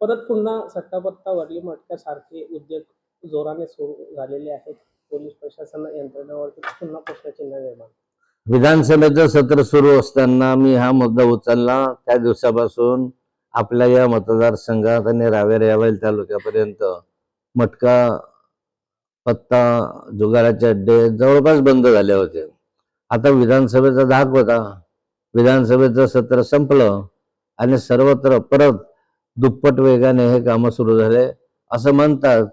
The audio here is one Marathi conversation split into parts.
परत पुन्हा सट्टापत्ता, वरली मटक्यासारखे उद्योग जोराने सुरू झालेले आहेत. पोलीस प्रशासन यंत्रणेवरती पुन्हा प्रश्नचिन्ह निर्माण. विधानसभेचं सत्र सुरू असताना मी हा मुद्दा उचलला. त्या दिवसापासून आपल्या या मतदारसंघात आणि रावेर तालुक्यापर्यंत मटका, पत्ता, जुगाराचे अड्डे जवळपास बंद झाले होते. आता विधानसभेचा धाक होता. विधानसभेचं सत्र संपलं आणि सर्वत्र परत दुप्पट वेगाने हे कामं सुरू झाले. असं म्हणतात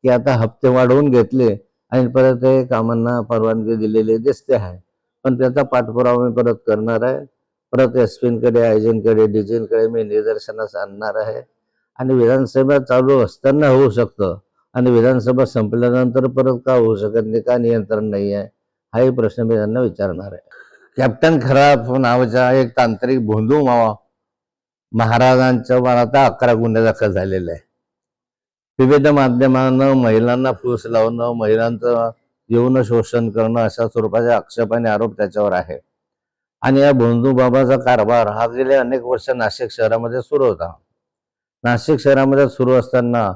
की आता हप्ते वाढवून घेतले आणि परत हे कामांना परवानगी दिलेली दिसते आहे. पण त्याचा पाठपुरावा मी परत करणार आहे. परत एसपींकडे, आयजींकडे, डीजींकडे मी निदर्शनास आणणार आहे. आणि विधानसभा चालू असताना होऊ शकतं आणि विधानसभा संपल्यानंतर परत का होऊ शकत नाही, का नियंत्रण नाही आहे, हाही प्रश्न मी त्यांना विचारणार आहे. कॅप्टन खराब नावाचा एक तांत्रिक भोंदू महाराजांच्या आता 11 गुन्हे दाखल झालेले आहे. विविध माध्यमांना महिलांना फूस लावणं, महिलांचं यौन शोषण करणं अशा स्वरूपाचे आक्षेप आणि आरोप त्याच्यावर आहे. आणि या भोंदू बाबाचा कारभार हा गेले अनेक वर्ष नाशिक शहरामध्ये सुरू होता. नाशिक शहरामध्ये सुरू असताना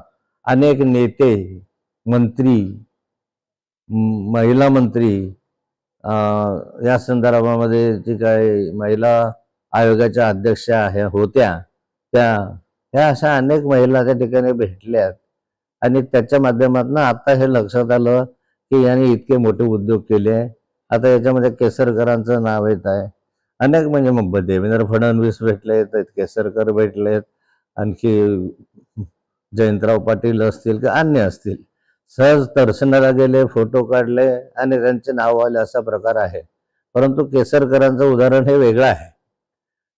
अनेक नेते, मंत्री, महिला मंत्री, या संदर्भामध्ये जी काही महिला आयोगाच्या अध्यक्षा होत्या त्या अशा अनेक महिला त्या ठिकाणी भेटल्यात. आणि त्याच्या माध्यमातून आता हे लक्षात आलं की यांनी इतके मोठे उद्योग केले. आता याच्यामध्ये केसरकरांचं नाव येत आहे. अनेक म्हणजे मग देवेंद्र फडणवीस भेटलेत, केसरकर भेटलेत, आणखी जयंतराव पाटील असतील किंवा अन्य असतील. सहज दर्शनाला गेले, फोटो काढले आणि त्यांचे नाव आले, असा प्रकार आहे. परंतु केसरकरांचं उदाहरण हे वेगळं आहे.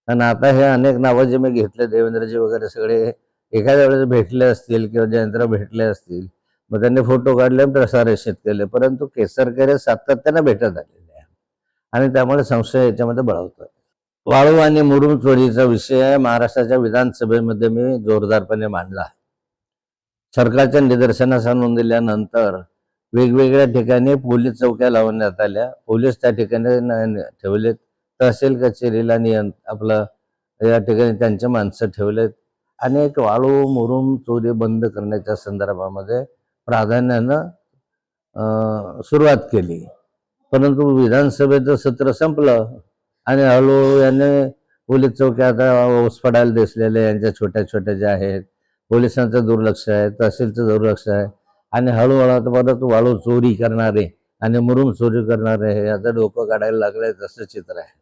आणि आता हे अनेक नावं जे मी घेतले, देवेंद्रजी वगैरे सगळे एखाद्या वेळेस भेटले असतील किंवा जयंतराव भेटले असतील, मग त्यांनी फोटो काढले, प्रसारित केले. परंतु केसरकर सातत्याने भेटत आलेले आहे आणि त्यामुळे संशय याच्यामध्ये बळावतोय. वाळू आणि मुरुम चोरीचा विषय महाराष्ट्राच्या विधानसभेमध्ये मी जोरदारपणे मांडला. सरकारच्या निदर्शनास आणून दिल्यानंतर वेगवेगळ्या ठिकाणी पोलीस चौक्या लावण्यात आल्या. पोलीस त्या ठिकाणी ठेवलेत. तहसील कचेरीला आपलं या ठिकाणी त्यांचे माणसं ठेवलेत. अनेक वाळू मुरुम चोरी बंद करण्याच्या संदर्भामध्ये प्राधान्यानं सुरुवात केली. परंतु विधानसभेचं सत्र संपलं आणि हळूहळू याने पोलीस चौक्या आता ओस पडायला दिसलेले, यांच्या छोट्या छोट्या ज्या आहेत, पोलिसांचं दुर्लक्ष आहे, तहसीलचं दुर्लक्ष आहे. आणि हळूहळू परत वाळू चोरी करणारे आणि मुरुम चोरी करणारे हे आता डोकं काढायला लागले, तसं चित्र आहे.